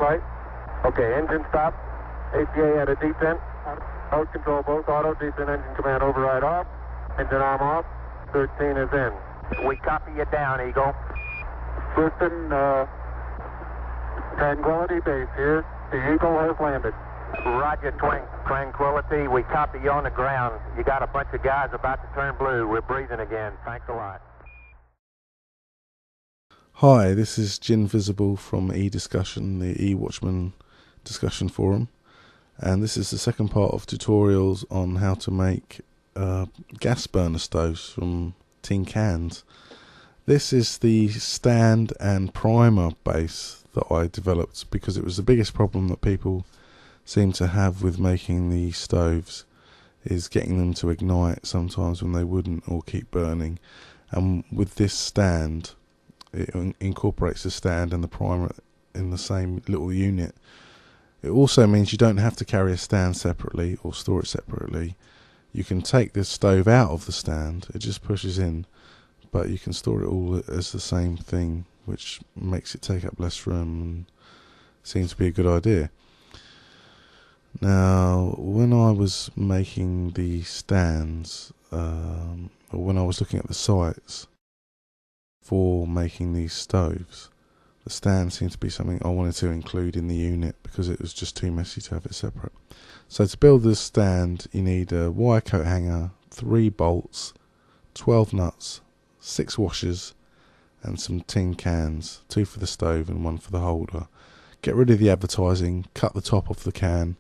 flight. Okay, engine stop. APA at a descent. Mode control both auto, descent engine command override off. Engine arm off. 13 is in. We copy you down, Eagle. Houston, Tranquility Base here. The Eagle has landed. Roger, Tranquility. We copy you on the ground. You got a bunch of guys about to turn blue. We're breathing again. Thanks a lot. Hi, this is Jin Visible from eDiscussion, the eWatchman discussion forum, and this is the second part of tutorials on how to make gas burner stoves from tin cans. This is the stand and primer base that I developed because it was the biggest problem that people seem to have with making the stoves, is getting them to ignite sometimes when they wouldn't, or keep burning. And with this stand, it incorporates the stand and the primer in the same little unit. It also means you don't have to carry a stand separately or store it separately. You can take the stove out of the stand, it just pushes in, but you can store it all as the same thing, which makes it take up less room and seems to be a good idea. Now, when I was making the stands, or when I was looking at the sites for making these stoves, the stand seemed to be something I wanted to include in the unit because it was just too messy to have it separate. So to build this stand, you need a wire coat hanger, 3 bolts, 12 nuts, 6 washers, and some tin cans, 2 for the stove and 1 for the holder. Get rid of the advertising, cut the top off the can,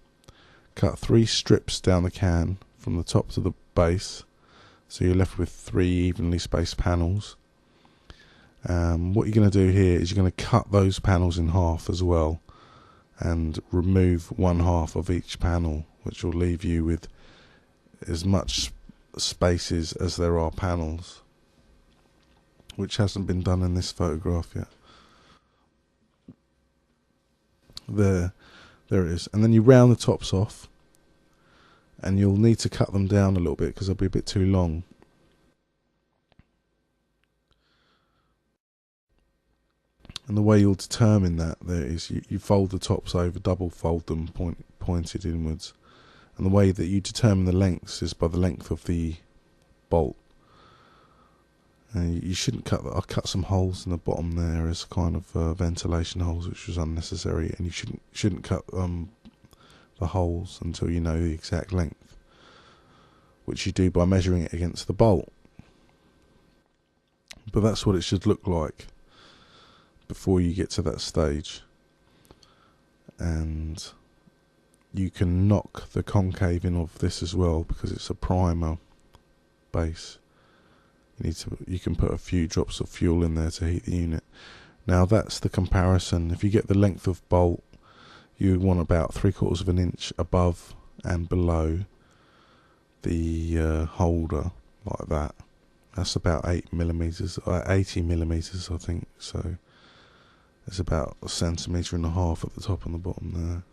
cut 3 strips down the can from the top to the base, so you're left with 3 evenly spaced panels. What you're going to do here is you're going to cut those panels in half as well and remove 1/2 of each panel, which will leave you with as much spaces as there are panels, which hasn't been done in this photograph yet. There it is. And then you round the tops off, and you'll need to cut them down a little bit because they'll be a bit too long. And the way you'll determine that there is you fold the tops over, double fold them pointed inwards. And the way that you determine the lengths is by the length of the bolt. And you shouldn't cut I cut some holes in the bottom there as kind of ventilation holes, which was unnecessary. And you shouldn't cut the holes until you know the exact length, which you do by measuring it against the bolt. But that's what it should look like before you get to that stage. And you can knock the concaving of this as well because it's a primer base. You can put a few drops of fuel in there to heat the unit. Now that's the comparison. If you get the length of bolt, you want about 3/4 of an inch above and below the holder, like that. That's about 8mm, 80mm I think, so it's about 1.5 centimeters at the top and the bottom there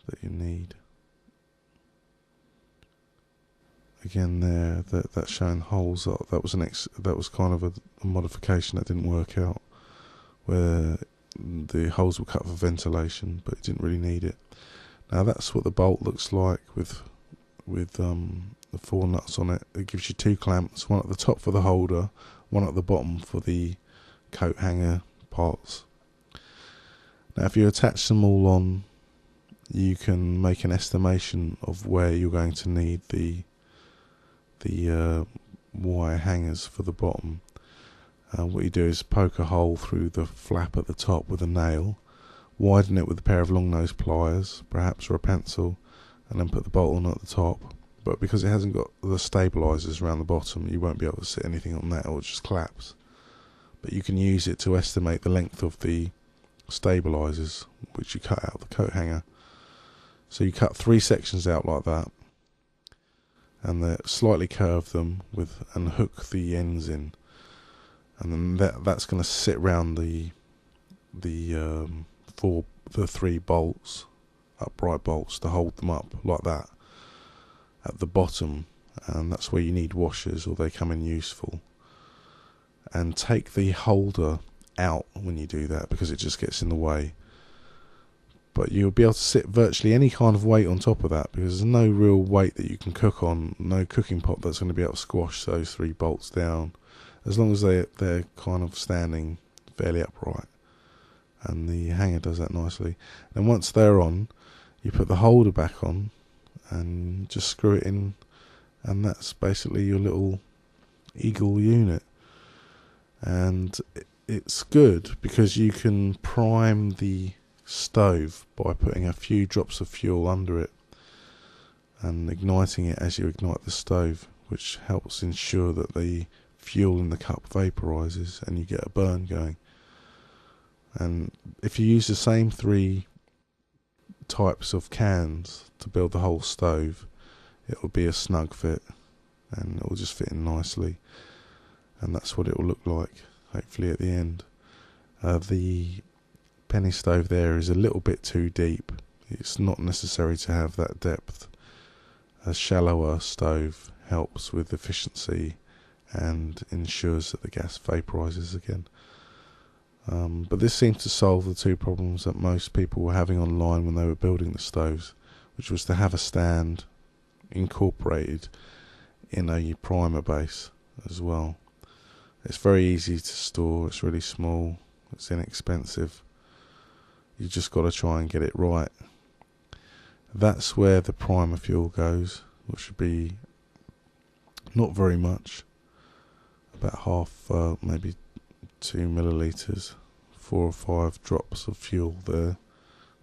that you need. Again there, that's showing holes. That was kind of a modification that didn't work out, where the holes were cut for ventilation, but it didn't really need it. Now that's what the bolt looks like with the 4 nuts on it. It gives you 2 clamps, one at the top for the holder, one at the bottom for the coat hanger parts. Now if you attach them all on, you can make an estimation of where you're going to need the wire hangers for the bottom. What you do is poke a hole through the flap at the top with a nail, widen it with a pair of long nose pliers, perhaps, or a pencil, and then put the bolt on at the top. But because it hasn't got the stabilisers around the bottom, you won't be able to sit anything on that, or it just collapse. But you can use it to estimate the length of the stabilisers, which you cut out of the coat hanger. So you cut 3 sections out like that, and then slightly curve them and hook the ends in, and then that's going to sit round the 3 bolts, upright bolts, to hold them up like that at the bottom, and that's where you need washers, or they come in useful. And take the holder out when you do that, because it just gets in the way. But you'll be able to sit virtually any kind of weight on top of that, because there's no real weight that you can cook on, no cooking pot that's going to be able to squash those 3 bolts down, as long as they're kind of standing fairly upright. And the hanger does that nicely. And once they're on, you put the holder back on and just screw it in, and that's basically your little Eagle unit. And it's good because you can prime the stove by putting a few drops of fuel under it and igniting it as you ignite the stove, which helps ensure that the fuel in the cup vaporizes and you get a burn going. And if you use the same 3 types of cans to build the whole stove, it will be a snug fit and it will just fit in nicely, and that's what it will look like hopefully at the end. The penny stove there is a little bit too deep. It's not necessary to have that depth. A shallower stove helps with efficiency and ensures that the gas vaporizes again. But this seems to solve the 2 problems that most people were having online when they were building the stoves, which was to have a stand incorporated in a primer base as well. It's very easy to store, it's really small, it's inexpensive. You just got to try and get it right. That's where the primer fuel goes, which should be not very much, about half, maybe 2 millilitres, 4 or 5 drops of fuel there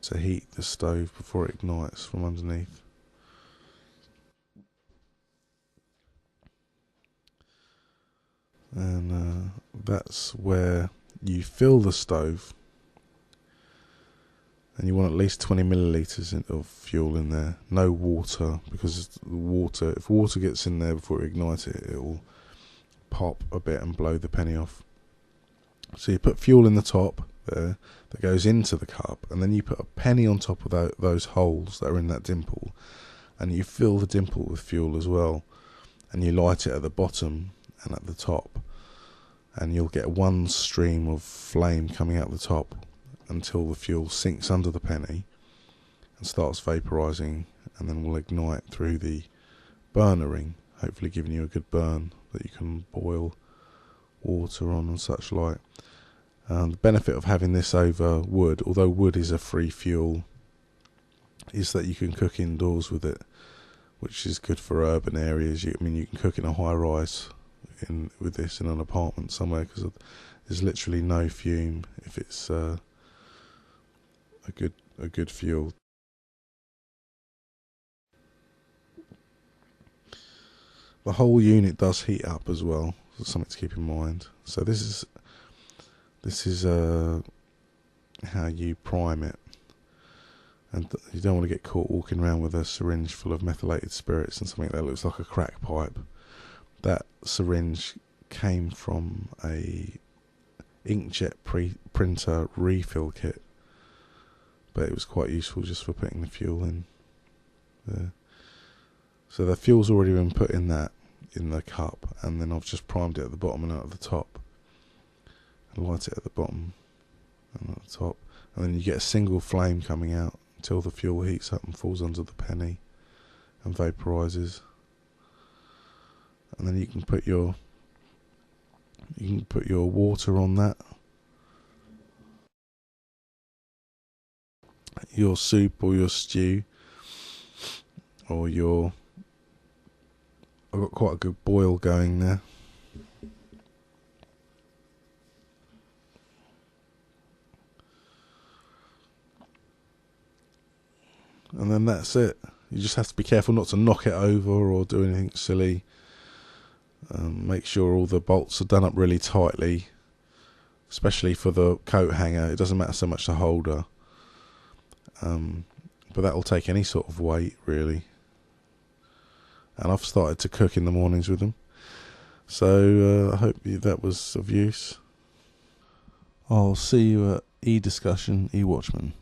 to heat the stove before it ignites from underneath. And that's where you fill the stove, and you want at least 20 millilitres of fuel in there. No water, because if water gets in there before you ignite it, it will pop a bit and blow the penny off. So you put fuel in the top there that goes into the cup, and then you put a penny on top of those holes that are in that dimple, and you fill the dimple with fuel as well, and you light it at the bottom and at the top, and you'll get one stream of flame coming out the top until the fuel sinks under the penny and starts vaporizing, and then will ignite through the burner ring, hopefully giving you a good burn that you can boil water on and such like. The benefit of having this over wood, although wood is a free fuel, is that you can cook indoors with it, which is good for urban areas. You can cook in a high rise with this in an apartment somewhere, because there's literally no fume if it's a good fuel. The whole unit does heat up as well, so something to keep in mind. So this is how you prime it, and you don't want to get caught walking around with a syringe full of methylated spirits and something that looks like a crack pipe. That syringe came from a inkjet printer refill kit, but it was quite useful just for putting the fuel in there. So the fuel's already been put in the cup, and then I've just primed it at the bottom and at the top, and light it at the bottom and at the top, and then you get a single flame coming out until the fuel heats up and falls under the penny and vaporizes. And then you can put your water on that, your soup or your stew, or I've got quite a good boil going there. And then that's it. You just have to be careful not to knock it over or do anything silly. Make sure all the bolts are done up really tightly, especially for the coat hanger. It doesn't matter so much the holder, but that will take any sort of weight really. And I've started to cook in the mornings with them, so I hope that was of use. I'll see you at eDiscussion, eWatchman.